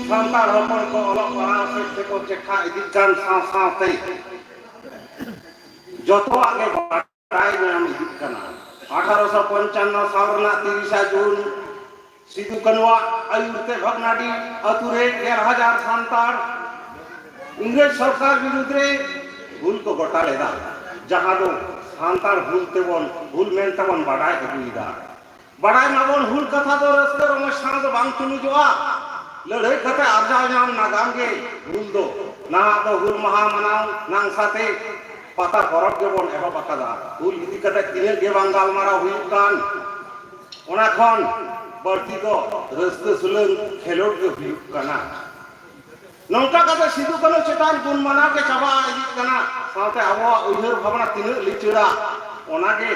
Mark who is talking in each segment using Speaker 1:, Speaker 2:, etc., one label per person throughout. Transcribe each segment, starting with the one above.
Speaker 1: santar hopon ko olok pahal se ko cekha idikan saw-sawte jotoak ge batai nyam idit kana 1855 साल रना 30 जून सिदु कनुआ आयुरते भगनाडी अतुरे 11,000 सांतार इंग्रेज सरकार विरुद्ध रे हुल को गोटा लेदा जहां दो सांतार हुल तेबन हुल मेन तबन बाडाय अगुइदा बाडाय माबन हुल कथा दो रस्ते रमेश सां दो बांग तुनुजोआ लड़ाई कते आर्जाव नाम नागाम गे हुल दो ना दो हुल महा मनाव नांग साथे पता परब के बन एहो पकादा हुल इदी कते तिने गे बांगाल मारा हुई कान ओना खन बर्ती दो रस्ते सुलंग खेलोड के हुई काना नौका कते सिदु कनो चेतान गुण मना के चाबा इदी काना साथे आबो उइहर भावना तिने लिचड़ा ओना के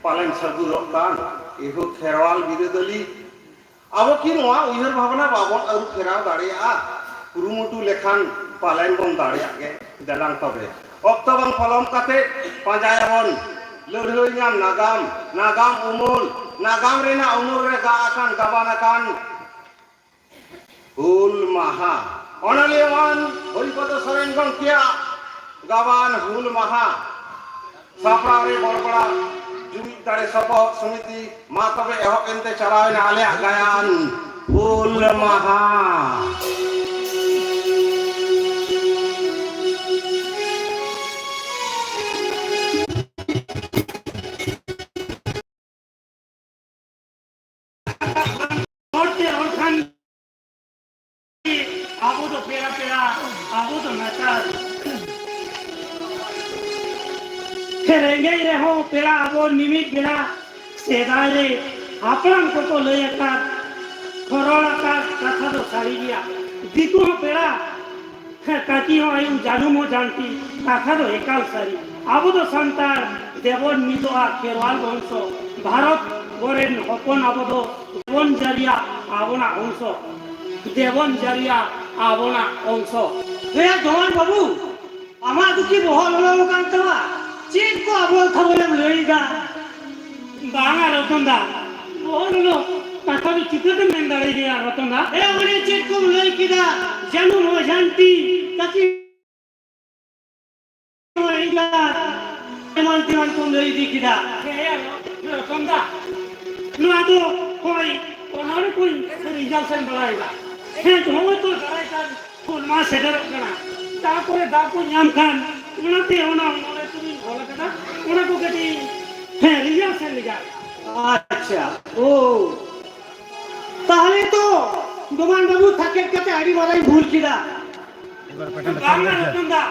Speaker 1: पालन सगु रोकान एहो खेरवाल बिरदली अब कि नोआ उइहर भावना बाबन अरु फेराव दाड़िया कुरुमुटु लेखान पालन बन दाड़िया गे दलांग तबे অক্ত বং ফলম কাতে পাঁজায়বন লড়হই নাম নাগাম নাগাম উমুল নাগাম রেনা উমুল রে গা আকান গাবান আকান হুল মাহা অনলিয়ান হরিপদ সরেন গংকিয়া গাবান হুল মাহা সাপড়া রে বড়বড়া জুমি দাড়ে সপ সমিতি মা তবে এহ এনতে চালায় না আলে গায়ান হুল মাহা
Speaker 2: रेंगे रहो पेड़ा अब निमित बेड़ा सेदाय रे आपन को लय का खरोड़ा का कथा तो सारी गया दिकु पेड़ा काकी हो आयु जानू मो जानती कथा तो एकाल सारी अब तो संतार देवन नितोआ केरवाल वंश भारत गोरेन हपन अब तो देवन जरिया आवना अंश देवन जरिया आवना अंश हे जवान बाबू आमा दुखी बहल हलो कांतवा चेक को अबोल थबले लईदा बांगा रतनदा बोलो कथा भी चिकते में दाड़ी गया रतनदा ए ओने चेक को लई किदा जानू नो जानती ताकि लईदा एमंती मान को लई दी किदा ए रतनदा नो आदो कोई ओनारे कोई रिजल्ट सेन बलाईदा हे तो तो कराई का फुल मा सेटर कना तापरे दाको ᱧᱟᱢ खान उनाते ओना उन्हें को कहती है रिजल्ट से लिया अच्छा ओ ताहले तो दुमान बाबू थकेट कते आड़ी वाला भूल किदा बांगा रतनदा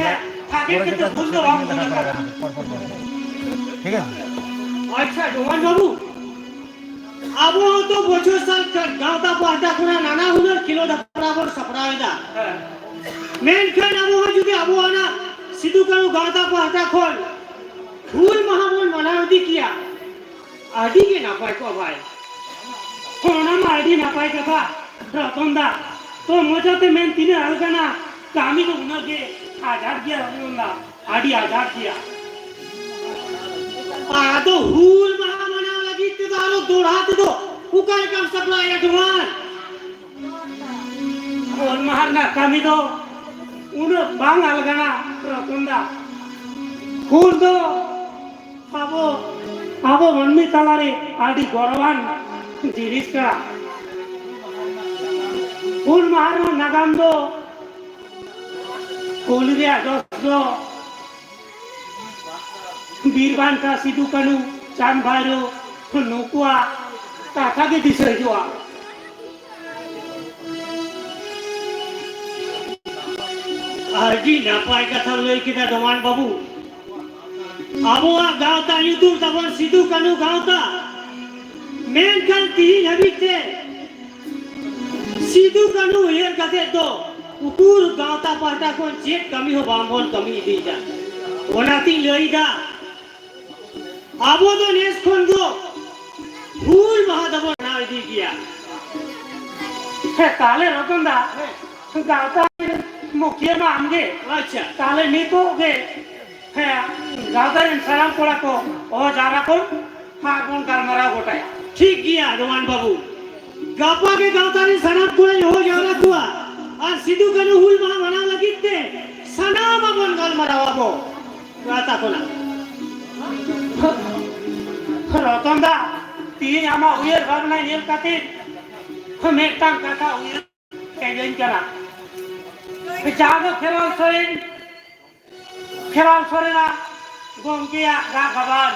Speaker 2: है थकेट कते भूल तो हम ठीक है अच्छा दुमान बाबू अब तो बचो साल गावता पाटा कोना नाना हुनर किलो बराबर सपरायदा मेन खान अब जुदी अब आना सिद्धू करू गावता पाटा खोल हुल महाबोल मनाव दी किया आदि के नापाय को भाई कोना में आदि नापाय कथा रतनदा तो मजाते मेन तिने अलगना कामी को उनके आजाद किया रतनदा आदि आजाद किया आ तो हुल महा मनाव लगी ते दालो दोड़ाते दो उकार काम सप्लाई एडवान हुल महा ना कामी दो उन बांग अलगना रतनदा हुल दो आबो आबो मनमी तालारे आदि गौरवान जिनिस का हुल महार नागाम दो कोलिया दो बीरबान का सिद्धू कनु चांद भाईरो नुकुआ काका के दिसे जोआ आदि नापाय कथा लई किदा दमान बाबू आबोआ गावता युतुर तबन सिद्धू कनु गावता मेन खान तीन हबीते सिद्धू कनु हेर कते तो उकुर गावता पाटा कोन चेक कमी हो बांबोन कमी दी जा ओनाती लईदा आबो तो नेस खोन दो भूल महादबो ना दी गया है ताले रतनदा गावता मुखिया में आमगे अच्छा ताले नीतो गे है गावता रे साराम कोड़ा को ओ जारा को हाँ कौन गलमारा गोटाया ठीक गया रोमान बाबू गापा के गावता रे साराम कोड़ा हो जारा कुआ और सिद्धू कनु हुल महा बना लगिते सनाम अपन गलमारा बाबू गाता कोना रतन दा तीन आमा उयर भावना नेल काते मेटांग कथा उयर केजन करा जादो खेराल सोरेना गोंकिया गा खबर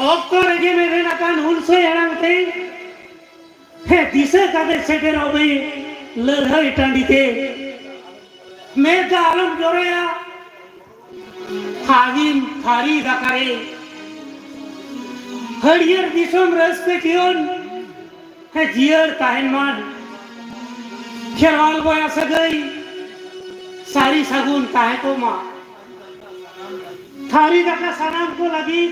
Speaker 2: ओक्टर के मेरे नकान हुलसे हरंगते हे दिसे कादे सेटेर ओबे लड़ाई टांडीते मेगा आलम जोरेया हागिन थारी दाकारे हरियर दिसम रस्ते कियोन हे जियर ताहेनमान खेरवाल बोया सगई सारी सगुन काहे को माँ थारी दाका सनाम को लगी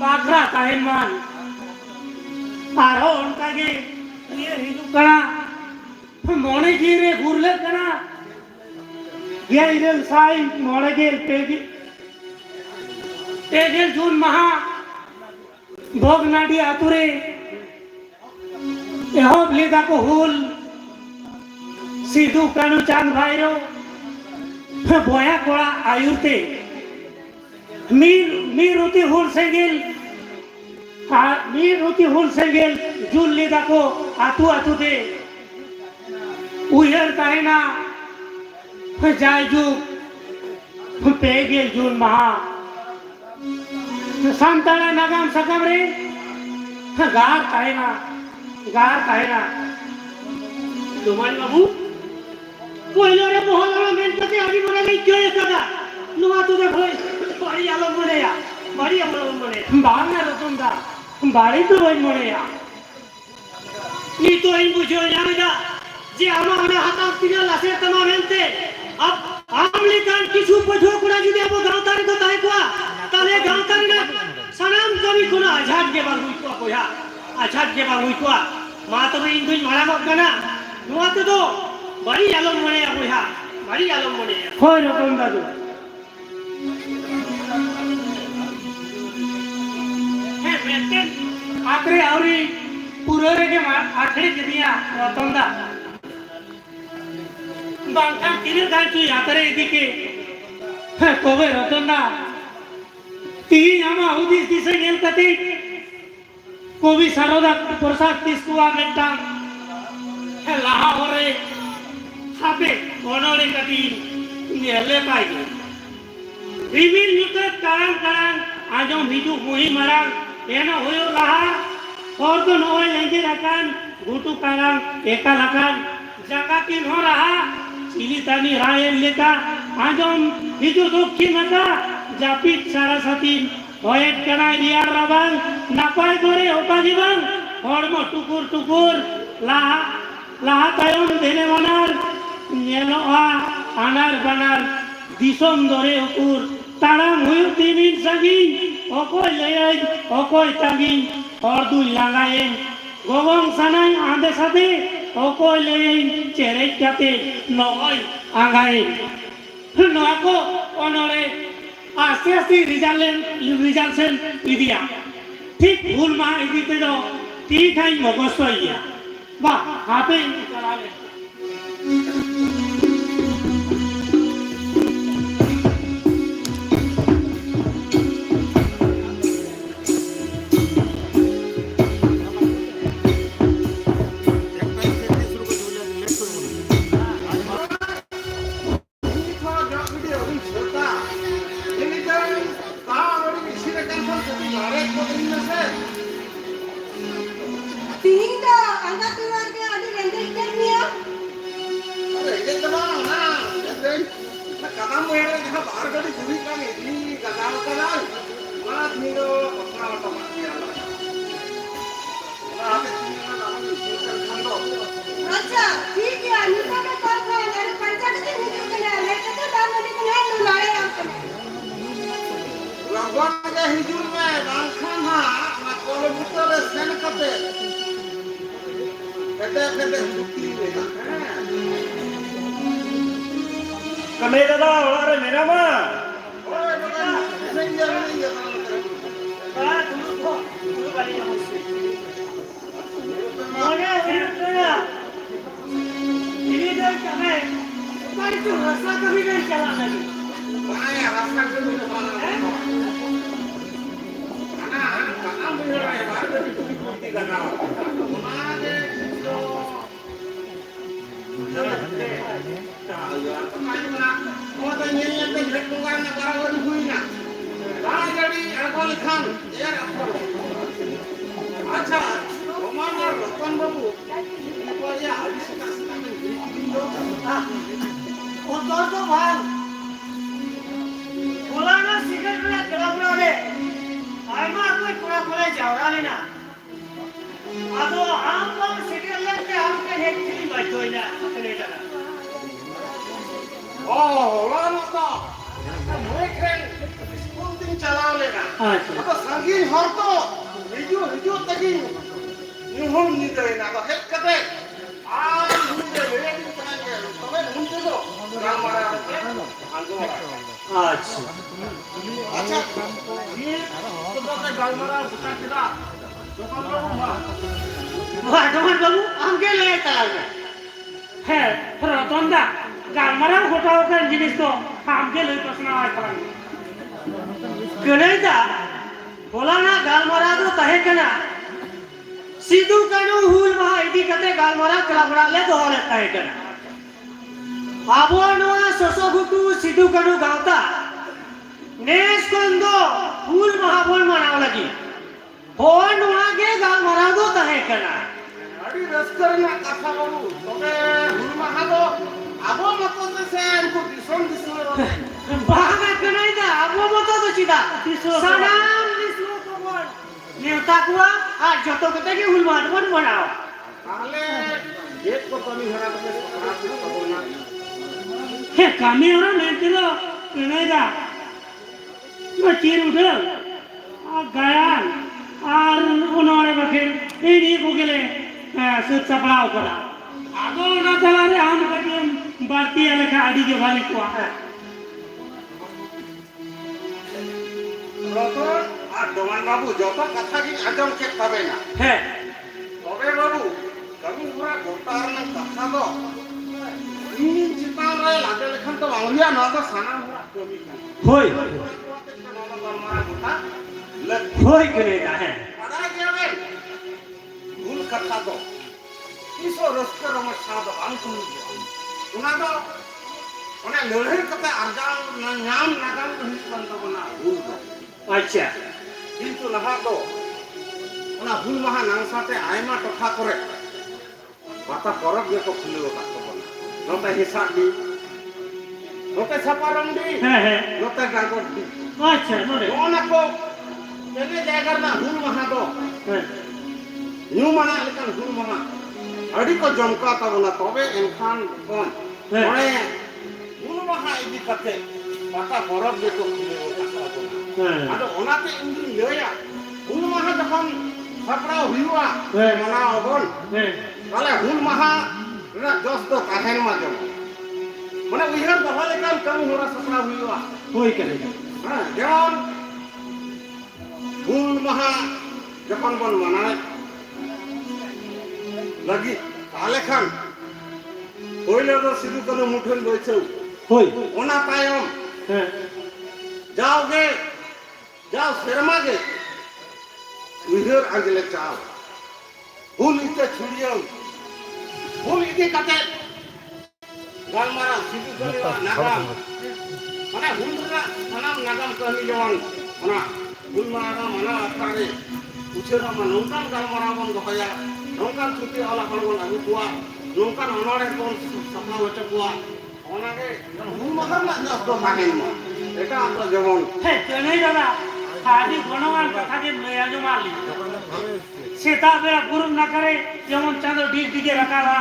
Speaker 2: बागरा ताहेनमान आरो उनका के ये हिंदू कना मोने जीरे गुरले कना ये इधर साई मोने के तेगेल जून महा भोग नाडी आतुरे एहोब लीदा को हुल सिद्धू कानू चांद भाईरो बोया कोड़ा आयुर्ते मीर होती हुल सेंगेल मीर होती हुल सेंगेल जून लीदा को आतु आतु दे उयर काहेना जायजू पेगेल जून महा सांताला नागाम सकम रे गार काहेना तुमान बाबू पहिलो रे मोहल्ला में कते आदि बना नहीं क्यों एकदा नुआ तो देखो बड़ी आलम बनेया बांगा रतुंदा बाड़ी तो वही बनेया नी तो इन बुझो जानेगा जे हमारे हाथ तिना लासे तमामेंते अब आमली कान किछु पझो कुड़ा जुदे अब गांवतारी को ताई को ताले गांवतारी ना सनाम कमी कुना आजाद के बागुई को कोया आजाद के बागुई को मा तो इन दुई मारा मत कना नुआ तो बड़ी आलम बनेया कोया बड़ी आलम बनेया होय रतन दादू हे बेटे आखरे आवरी पुरोरे के आखरे के दिया रतन दा बांका किने गांचू यात्रे दिके कोवे रतनदा तीन आमा उदिस दिसे गेल कते कोवी सारोदा प्रसाद तिस्कुआ मेटा लाहा होरे हापे ओनोरे कती नेले पाई रिमिल निकट कारंग आजो हिजू मुही मरांग एनो होयो लाहा और तो नोय लेंगे रकान गुटू कारंग एका लकान जगह किन हो रहा चिली तानी राय लेका आजम हिजू दुखी नका जापित सारासातीन होयत कना रियार राबांग नापाय करे होता जीवन हड़मो टुकुर लाहा तायम देने वनार नेलोआ आनार बनार दिसम दरे उकुर ताराम हुयु तीमिन सगिन ओकोय लेय ओकोय तागिन और दुई लागायेन गोगोंग सनाय आंदे साथे ओकोय लेय चेरे जाते नोय आगायेन नोआ को ओनोरे आस्ते आस्ते रिजल्ट सेन इदिया ठीक भूल मा इदिते दो ठीक है मगसो इया बा हापे चलाले
Speaker 3: कमे दादा और मेरा मां
Speaker 2: ini dah kami, mari tu rasa kami dah jalan lagi.
Speaker 1: Mana rasa kami dah jalan lagi? Mana benar ya? Baru di kana. Mana deh? Jangan deh. Jangan. Kami mana? Kau tu nyanyi tu berkungan nak baru hui nak. Dah jadi aku lihat. Ya aku. Acha. Mana lakukan babu? Apa ya? Habis kasih kami.
Speaker 2: Kotor tu bang. Kolana sigaret nak kelabra le. Aima aku pura pura jawra le na. Ado am bang sigaret le ke am ke hek chili bajoy na. Kene jana.
Speaker 1: Oh, lama tak. Mereka sekunting calau le na. Apa sangin harto? Hijau tadi. Nuhun ni dah na. Apa hek kata? Nuhun dah le. Tapi nuhun tu ramai
Speaker 2: अच्छा
Speaker 1: अच्छा ये तो बात गालमारा बुता किदा दुकान
Speaker 2: बाबू हमके ले चला है रतनदा गालमारा घोटाओ का जिनिस तो हमके ले प्रश्न आय पड़ा गणेदा बोला ना गालमारा तो तहे कना सीधु कनो हुल महा इदी कते गालमारा कलाबड़ा ले दोहरे तहे कना आबो नोआ ससोगुटू सीधु कनो गावता नेस कोंदो हुल महा बोल मनाव लगी हो नोआ के गालमारा तो तहे कना
Speaker 1: अड़ी रस्करना कथा बाबू तबे हुल महा दो आबो मतो से उनको दिसों
Speaker 2: बागा कनाइदा आबो मतो तो सीधा सलाम दिसो को बोल नेता कुआ आ जतो कते के हुल महा बोल बनाओ
Speaker 1: ताले एक को कमी हरा तबे पकड़ा तो बोलना
Speaker 2: हे कमी हरा लेते लो कनाइदा मैं चीर उठल आ गायन और उन्होंने बखेर ये को गेले सुत सपड़ाओ करा आगो ना चला रे हम कभी बाती लेखा आदि के भाली को है
Speaker 1: रतन आ दोमान बाबू जतो कथा की आजम के तबे ना
Speaker 2: है
Speaker 1: तबे बाबू कभी पूरा गोटार ना कथा दो इन चितान रे लागे लेखन तो बांगलिया ना तो साना पूरा कमी
Speaker 2: होय
Speaker 1: हमारा गोटा लग
Speaker 2: होय करेगा है
Speaker 1: पड़ा गया वे भूल कथा दो इसो रस्कर हम साद अंकुल उना दो उन्हें लड़ाई कथा अर्जान नाम नागाम हित बंद बना भूल दो
Speaker 2: अच्छा
Speaker 1: किंतु नहा दो उना भूल महा नांगसाते आयमा टोठा करे पाता परब जे को खुले का तो बना नोते हिसाब दी नोते सपारम दी
Speaker 2: है
Speaker 1: नोते गागोट दी
Speaker 2: अच्छा नोरे
Speaker 1: ओना को तेने जायगा ना भूल महा दो न्यू मना लेकिन भूल महा अड़ी को जमका तबना तबे एनखान कोन ओने भूल महा इदी कते पाता परब जे को खुले का तो आदो ओनाते इंदी लेया भूल महा जखन सपड़ा हुआ मना ओबन ताले भूल महा रे जस दो काहेन मा जम माने उइहर दफा लेकन कम होरा सपड़ा हुआ
Speaker 2: होय करेगा
Speaker 1: हां जेमन भूल महा जखन बन मनाए लगी ताले खान पहिले तो सिधु कनो मुठन बैठो
Speaker 2: होय
Speaker 1: ओना तायम जाओगे जाओ शर्मा गे उइहर आगले चाव भूल इते छुड़ियो भूल इते कते गालमारा सिधु कनो नागाम माने भूल रा सनाम नागाम कहनी जवान ओना भूल मारा मना अतारे उछेरा मा नोंकान गालमारा बन दोया नोंकान छुटी वाला बन अगु कुआ नोंकान अनोड़े कोन सपना वच कुआ ओनागे भूल मगर ना जस दो थाकेन मा एटा आपला जवान
Speaker 2: है कने दादा खाली गणवान कथा के लया जो मारली सेता बेरा गुरु ना करे जेमन चांदो डीग दिगे रखावा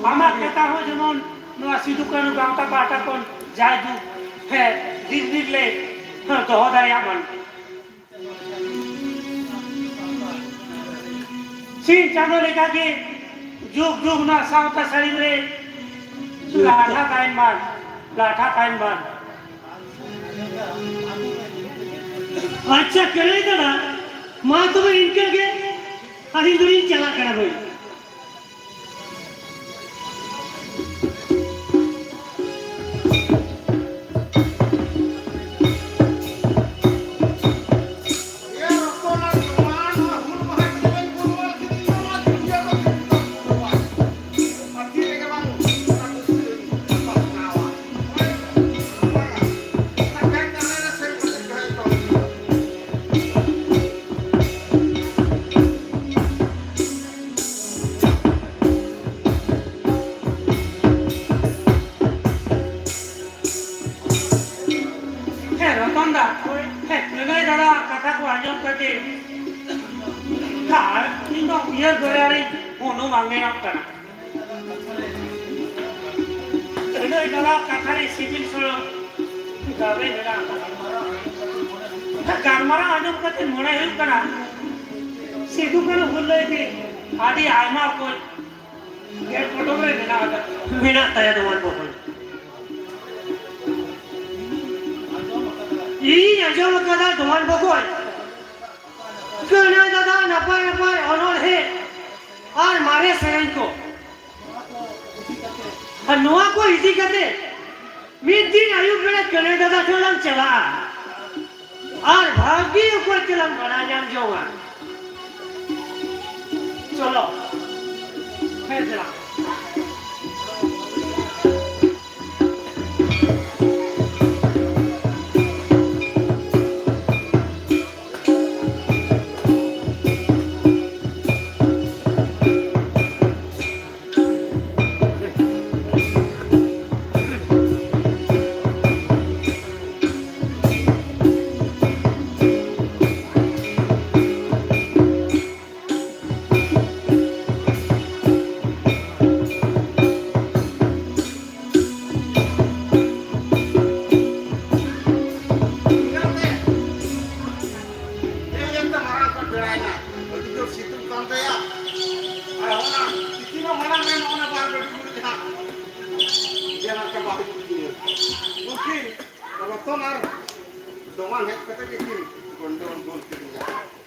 Speaker 2: मामा कहता हो जेमन नो सिधु कनो गावता पाटा कोन जादू है डीग डीग ले तो हो दया मन सीन चांदो लेका के जुग जुग ना सावता शरीर रे लाठा काइन मार लाठा काइन बार अच्छा करे दादा मां तो इनके के अभी दूरी चला करा भाई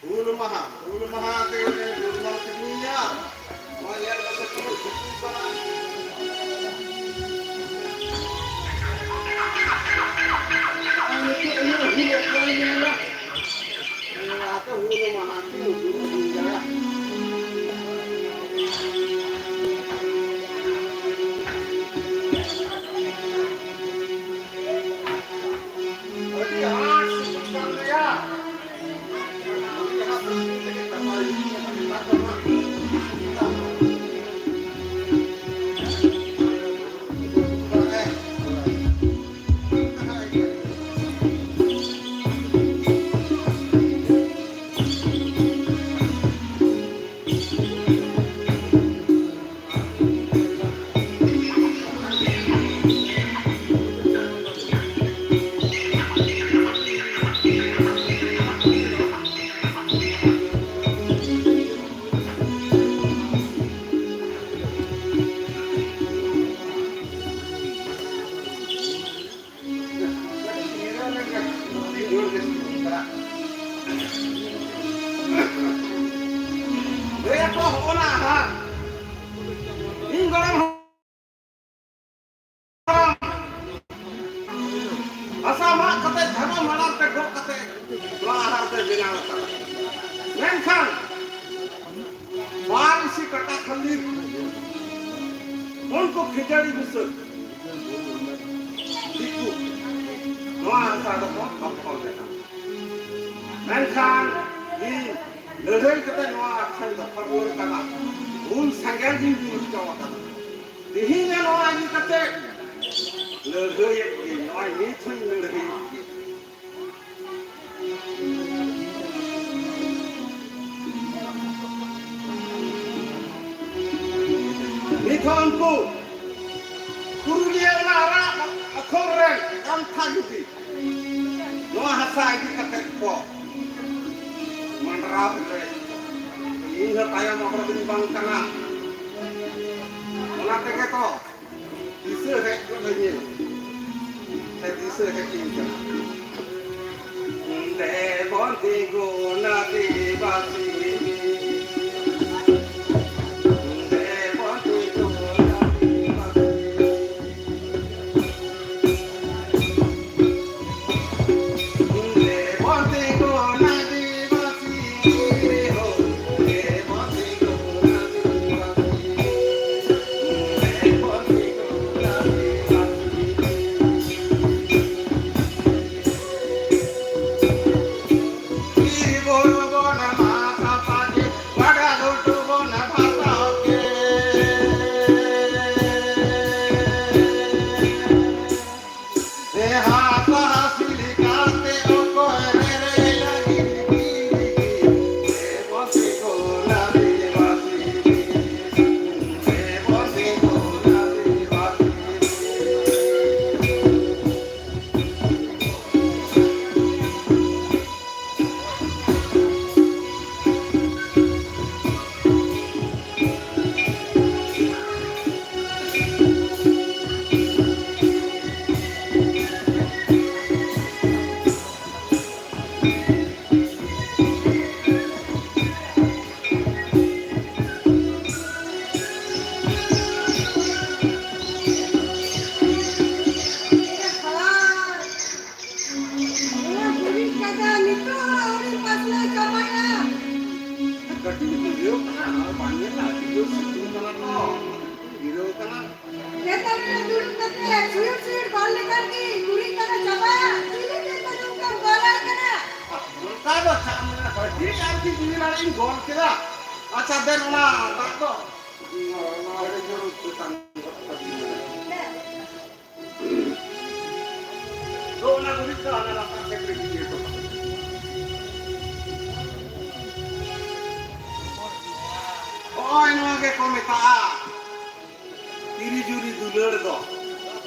Speaker 1: Hool Maha, Hool Maha te Hool Maha kininya. Mau lihat दिशा है चिंता देवंती गुना देवासी अच्छा देन ना तो अरे जरूर तो ना गुरी तो आना लाता सेक्रेटरी जी को ओए नो के को मेता तिरी जुरी दुलड़ दो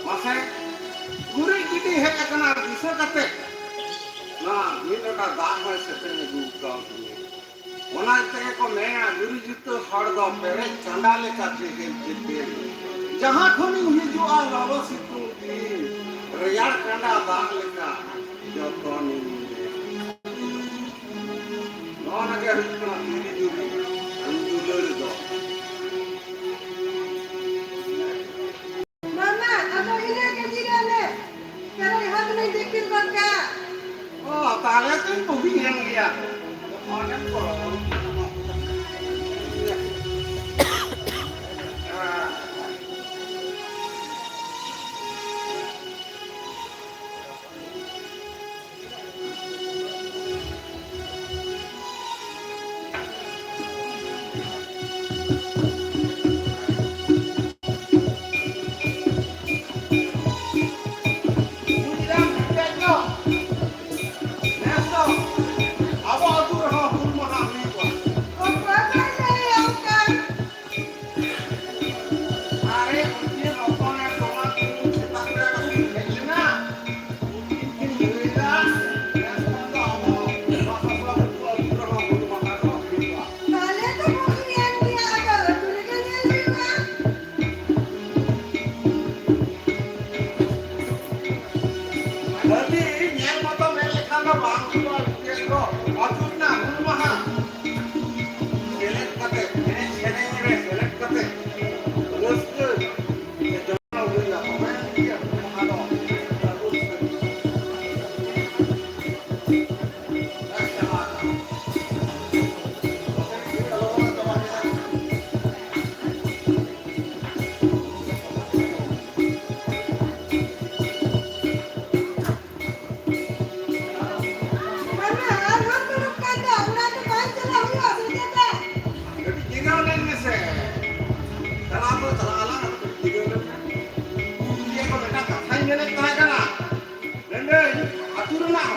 Speaker 1: मासे गुरी किटी है कना दिशा कते ना मिनटा दाग में सेते में दूध का ओना तके को मेना गुरु जुतो हड़ दो पेरे चंदा ले काटे के जिते जहां खोनी हिजो आ लालो सितु की रियार कंडा दाग लेका जो कोनी नोना के हिजना तिरी जुरी अंजू लड़ दो
Speaker 4: मामा अब इने के जीरा ले तेरे हाथ में देखिर बका
Speaker 1: ओ ताले तो भी हेन गया ऑनलाइन को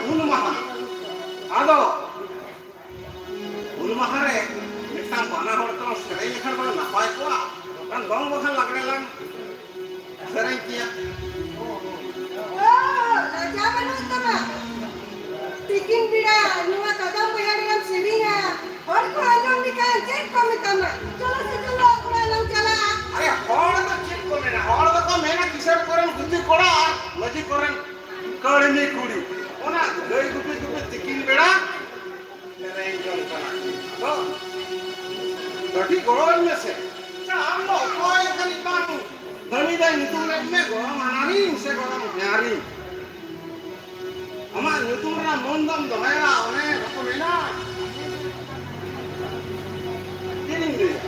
Speaker 1: Hool Maha. Ado Hool Maha re mitang bana hor to serai lekhan bana napai ko kan bang bakhan lagre lang serai kiya
Speaker 4: raja banu tama tikin bida nuwa kadam bayari nam sevinga और को आलम निकाल check को मितमा चलो से चलो अपना lump चला
Speaker 1: अरे हॉल तो चेक को मेना हॉल तो को मेना किसे करन गुद्दी कोड़ा मजी करन ᱠᱟᱹᱲᱢᱤ ᱠᱩᱲᱤ ᱚᱱᱟ ᱜᱟᱹᱭ ᱜᱩᱯᱤ ᱜᱩᱯᱤ ᱛᱤᱠᱤᱱ ᱵᱮᱲᱟ ᱥᱮᱨᱮᱧ ᱡᱚᱝ ᱠᱟᱱᱟ ᱛᱚ ᱠᱟᱹᱴᱤᱡ ᱜᱚᱲᱚᱧ ᱢᱮᱥᱮ ᱟᱢ ᱫᱚ ᱚᱠᱚᱭ ᱠᱟᱹᱱᱤᱡ ᱵᱟᱝ ᱫᱟᱹᱱᱤ ᱫᱟᱹᱭ ᱧᱩᱛᱩᱢ ᱞᱮᱫ ᱢᱮ ᱜᱚᱲᱚᱢ ᱦᱟᱱᱟᱨᱤᱧ ᱥᱮ ᱜᱚᱲᱚᱢ ᱦᱚᱧᱦᱟᱨᱤᱧ ᱟᱢᱟᱜ ᱧᱩᱛᱩᱢ ᱨᱮᱱᱟᱜ ᱢᱚᱱ ᱫᱚᱢ ᱫᱚᱦᱚᱭᱟ ᱚᱱᱮ ᱵᱟᱠᱚ ᱢᱮᱱᱟ ᱪᱮᱫᱤᱧ ᱞᱟᱹᱭᱟ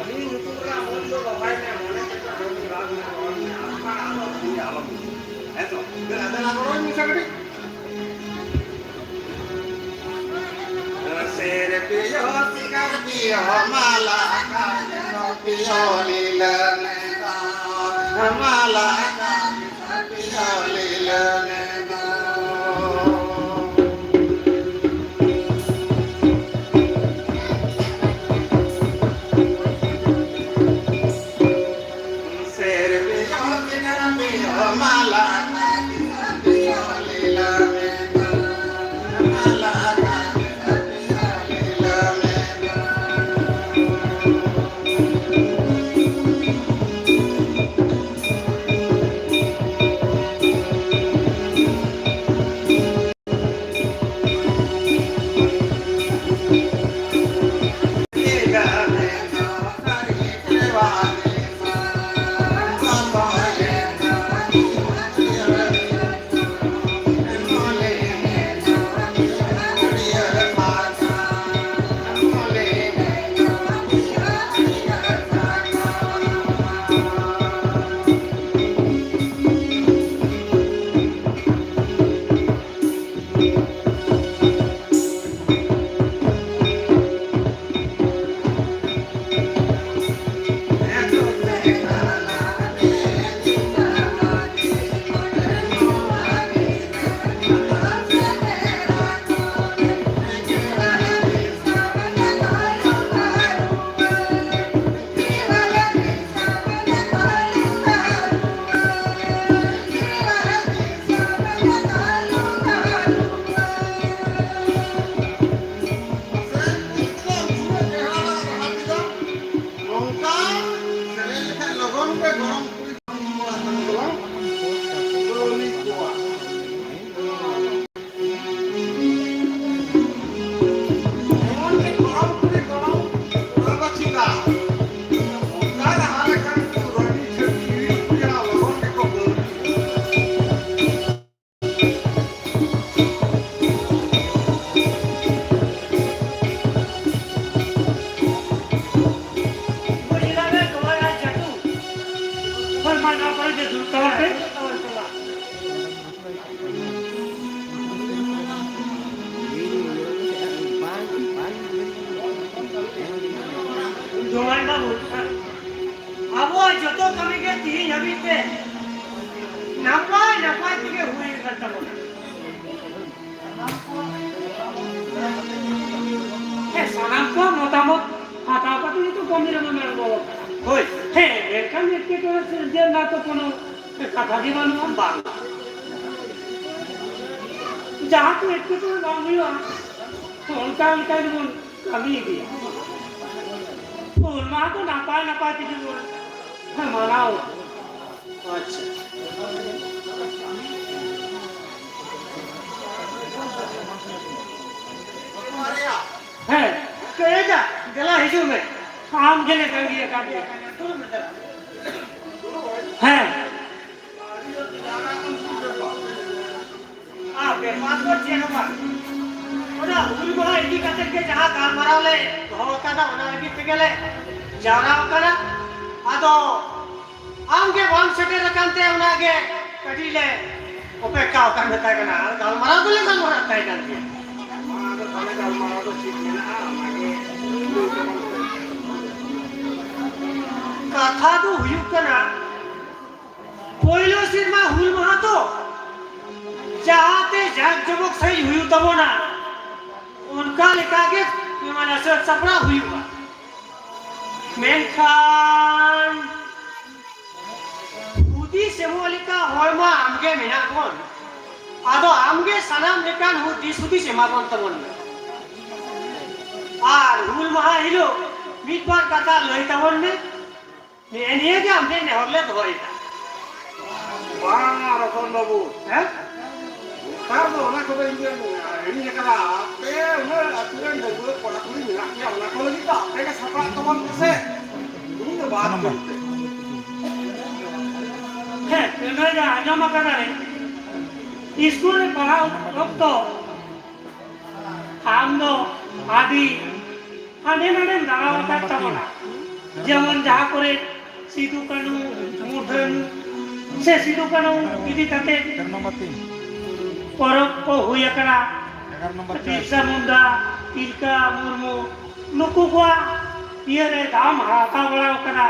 Speaker 1: ᱟᱹᱞᱤᱧ ᱧᱩᱛᱩᱢ ᱨᱮᱱᱟᱜ ᱢᱚᱱ ᱫᱚ ᱫᱚᱦᱚᱭ ᱢᱮ ᱢᱚᱱᱮ ᱪᱮᱫ ᱨᱚᱲ ᱨᱟᱜ ᱢᱮ ᱨᱚᱲ ᱢᱮ ᱟᱢ ᱟᱞᱚᱢ ᱦᱮᱸᱛᱚ ᱫᱮᱞᱟ ᱜᱚᱲᱚᱧ ᱢᱮᱥᱮ ᱠᱟᱹᱴᱤᱡ Sere piyo sikar piyo malaka piyo lilaneta malaka piyo lilaneta Sere piyo sikar piyo malaka piyo lilaneta malaka
Speaker 2: जहाँ को एक तो गाँव में उनका उनका जो कमी भी फूल माह तो नापाए नापाए की जो मनाओ अच्छा है कहेगा गला हिजू में आम जले करेंगे काटे है बेमार चेहरा ओना हुल महा इदी कते के जहां गालमाराव ले होकादा ओना इदी पेगेले जावरा ओकाना आदो आमगे बाम सेटेर कांते ओना गे कडिले ओपेका ओकान बताय कना गालमाराव ले गालमाराव ताय कांते माना तो तने गालमाराव तो ठीक मेना आमागे कथा तो हुयुक कना पहिलो सिरमा हुल महा तो जहाते जाग जबक सही हुई तबोना उनका लिखा के माने सर सपना हुई मेनखान उदी सेमोलिका होयमा आमगे मेना कोन आदो आमगे सनाम लेकान हु दिसुदी सेमा कोन तबोन आर हुल महा हिलो मिट बार कथा लई तबोन में নিয়ে যে আমি নেহরলে ধরে
Speaker 1: bang Rokon babu.
Speaker 2: হ্যাঁ
Speaker 1: Tar do na ko ini ini kala pe na aturan de ko pora kuri na ya na ko lagi ta pe ka sapa tomon se. Ini to baat korte.
Speaker 2: হ্যাঁ পেনরা asthma কারে স্কুলে পড়াও রক্ত আমদো আদি হানে নানে দাঁড়াওয়া থাকতো না যেমন যাহা করে সিধু কানু মুঠন সে সিধু কানু ইদি তাতে পরব কো হুই আকড়া বিরসা মুন্ডা তিলকা মুর্মু নুকু কোয়া ইয়েরে দাম হাতা বড়া করা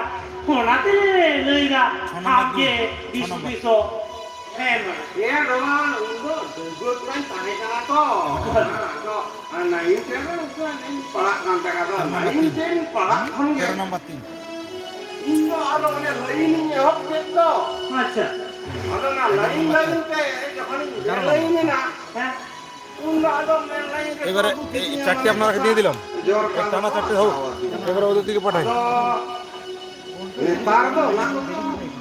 Speaker 2: ওনাতে লইরা আজকে বিশো হ্যাঁ
Speaker 1: Ya doang undo duduk kan tane kana to. Ana ini kan ini palak nante kata. Ini ten palak kan ge. Indo ado ne lain ni hok to.
Speaker 2: আচ্ছা
Speaker 1: Ado na lain te যখন lain na.
Speaker 2: হ্যাঁ
Speaker 1: Undo ado men lain ke.
Speaker 3: এবারে এই চারটি আপনাকে দিয়ে দিলাম
Speaker 1: Jor
Speaker 3: টানা চারটে হোক এবারে ওদের দিকে পাঠাই
Speaker 1: Netar do na ko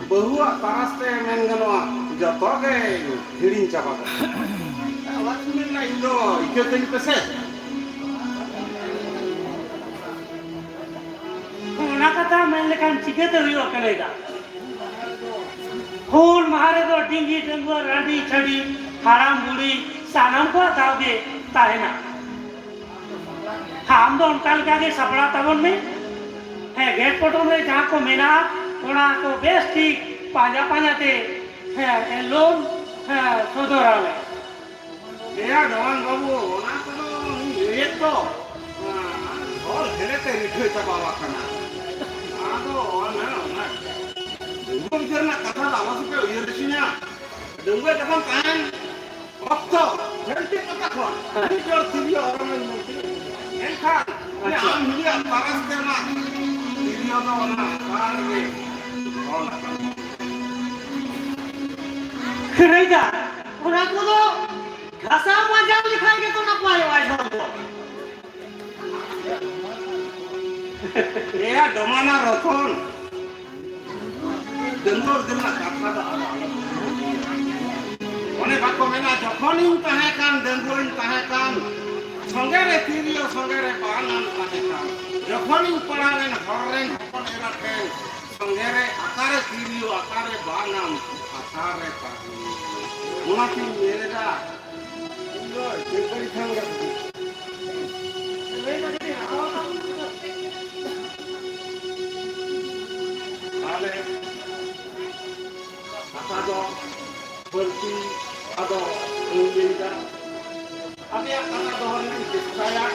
Speaker 1: bahua taraste men ganoa joto ge hiring chaba ko. Awas men na indo iketing pese.
Speaker 2: ওনা কথা মেলে কান চিকেতে হইও কলেগা হুল মাহারে তো ডিঙ্গি ডঙ্গো রাডি ছড়ি হারাম বুড়ি সানাম को दागे ताहे ना हम तो उनका के सपड़ा तवन में है गेट पटो में जहाँ को मेना ओना को बेस ठीक पाजा पाजा ते है लोन है सोदरा में
Speaker 1: Ya doang babu na ko ye to. Hol hele te rithe chaba wa kana. Ado na na. Dungum jerna katha awas pe ye desinya. Dungwe kapan kan waktu janti kata ko. Ini jor tibi orang mesti. Enkan ini am hilia paras tema. Tibi ono na kan ge. Hol
Speaker 2: करेगा ओना को तो घासा मजा लिखाएंगे तो ना पाए Y दो
Speaker 1: Ya domana rokon. Dengor dengar kata dah. One bako mena jokhonin tahekan dengorin tahekan. Songere tirio songere banan tahekan. Jokhonin pararen horren hopon eraken. Songere akare tirio akare banan akare tahekan. Munati mereda. Indo jekori thanga. Ale atado berti ado menjadi apa yang karena dohon ini saya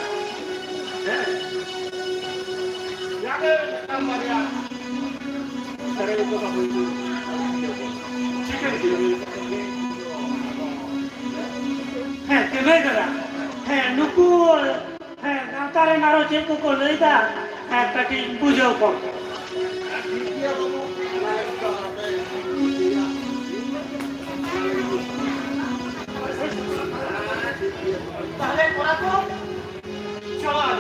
Speaker 1: jadi kamar ya dari itu kamu itu chicken
Speaker 2: है केवे करा है नुकु है नातारे नारो चेको को लेदा है कटी पूजो को তাহলে ওরা তো চল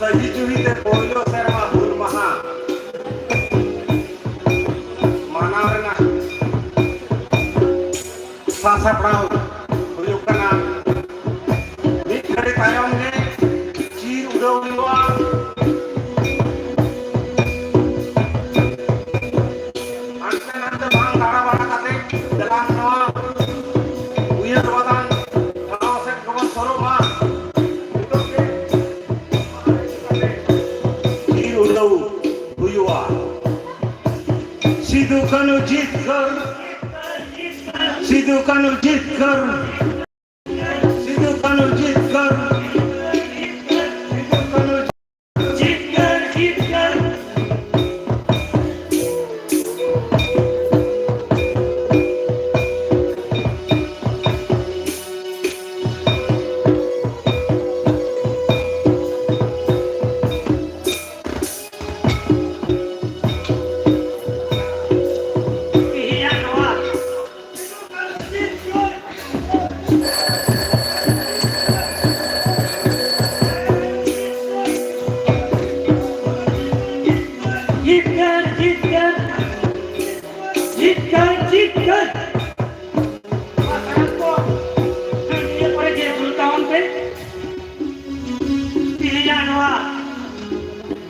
Speaker 1: सही जुहिते पहिलो सेरवा हुल महा मानव रेना सासपड़ाव हुयुग कना मिद घड़ी तायम गे चीर उड़ाव हुआ अंते नंते बांग दाड़ा बाड़ा काते दलान नवा उयर वादान थाव से कबन सरो मा सिद्धू कानू जीत कर सिद्धू कानू जीत कर सिद्धू कानू जीत कर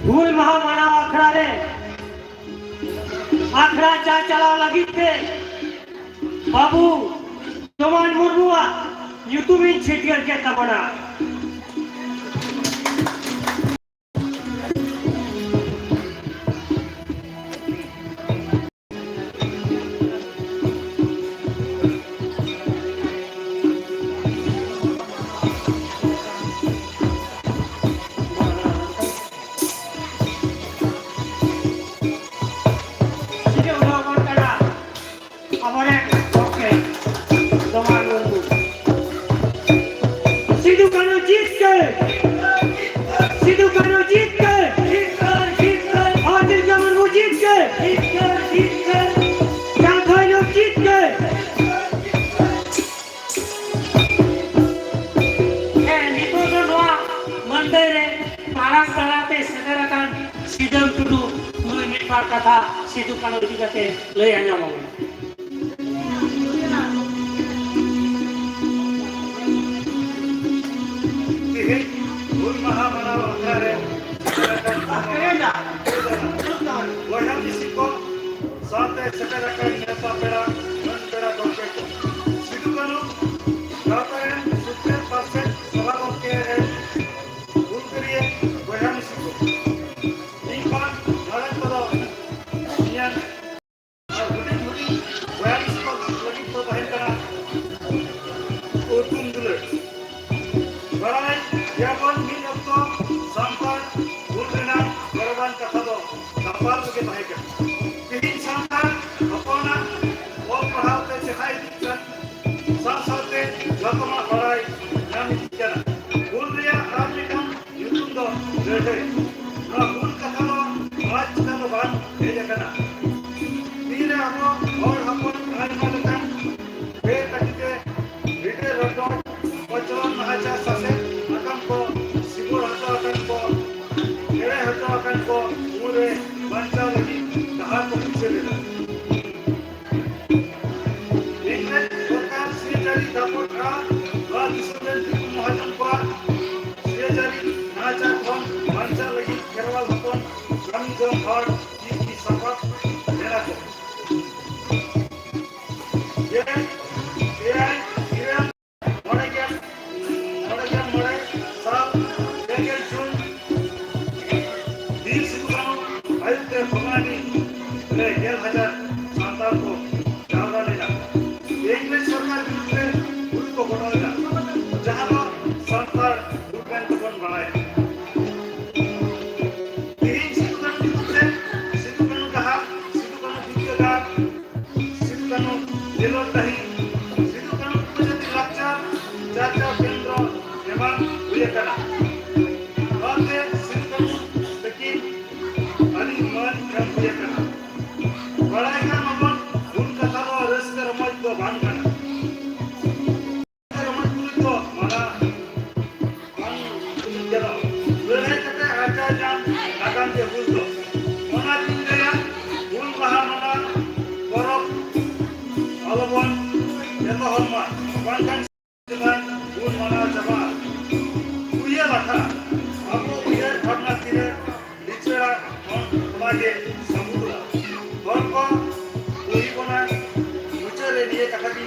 Speaker 2: हूल महा मानव आखड़ा रे आखड़ा चा चलाव लगी थे बाबू जमान मुर्मुआ यूट्यूबिन छिटियर के तबना कथा सिद्धू कानू इदी कते लय आंजम
Speaker 1: हुल महा मानव आखड़ा रे वहम जिसिको साथे सेटर अकन नेता पेड़ा मन पेड़ा गोके सिद्धू कानू तातारे 70% सभा गोके है हुल करिए वहम जिसिको निपान भारत पदो नियन और हुडी हुडी वहम जिसिको लगी तो बहन करा उतुम दुले बराय याबन मिन अक्तो संपार हुल रेना गरबान कथा दो संपार के बहे के तीन संपार अपना वो पढ़ाते सिखाई दिखन साथ-साथे जतमा पढ़ाई नाम दिखना हुल रिया राजनिकम युतुम दो रेडे ना हुल कथा दो आज का
Speaker 5: बान हेज करना तीरे हमो और हपन आयमा लेकान बे कटिते भिटे रटो पचलन महाचा सासे अकम को सिबुर हतो अकम को एड़े हतो अकम को पूरे बंचा लगी कहा को पीछे लेना इंग्लिश सरकार से जारी दापोट का वा दिसुदेन दिकु महाजन को से जारी नाचा कोन बंचा लगी केरवाल हपन कमी जम हर की सफर लेना को ये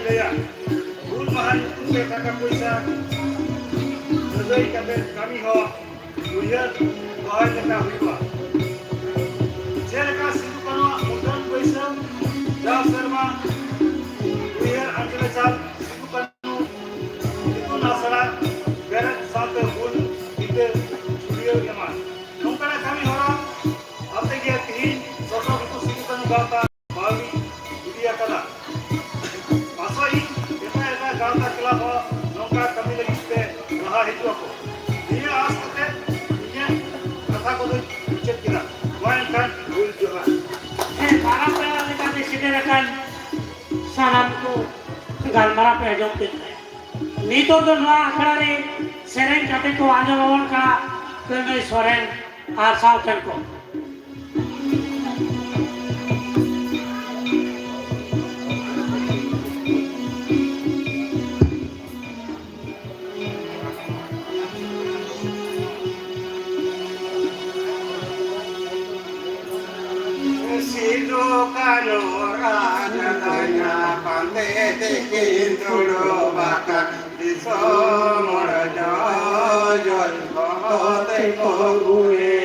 Speaker 5: Hool Maha nyutung taka paisa sesuai kata kami ho uyar bahaya leka huiba jeleka situ kanu mutan paisa jauh serma uyar angkela cal situ kanu itu nasara berat sampai hool kita studio yaman nongkana kami orang apa dia tihin sosok itu situ kanu gata bali dia kata गाता किला हो नौका कमी लगी पे रहा हिजो को ये आस करते ये कथा को तो उचित किला वाइन कान भूल जोहा
Speaker 2: है बारा पे लेका दे सीधे रखन साराम को गालमारा पे जोते नीतो तो ना अखड़ा रे सेरेन कते को आजो भवन का कमे सोरेन आर साउथन को
Speaker 1: Kanurana pande tekin tulo bakar diso mora jol bote ko gue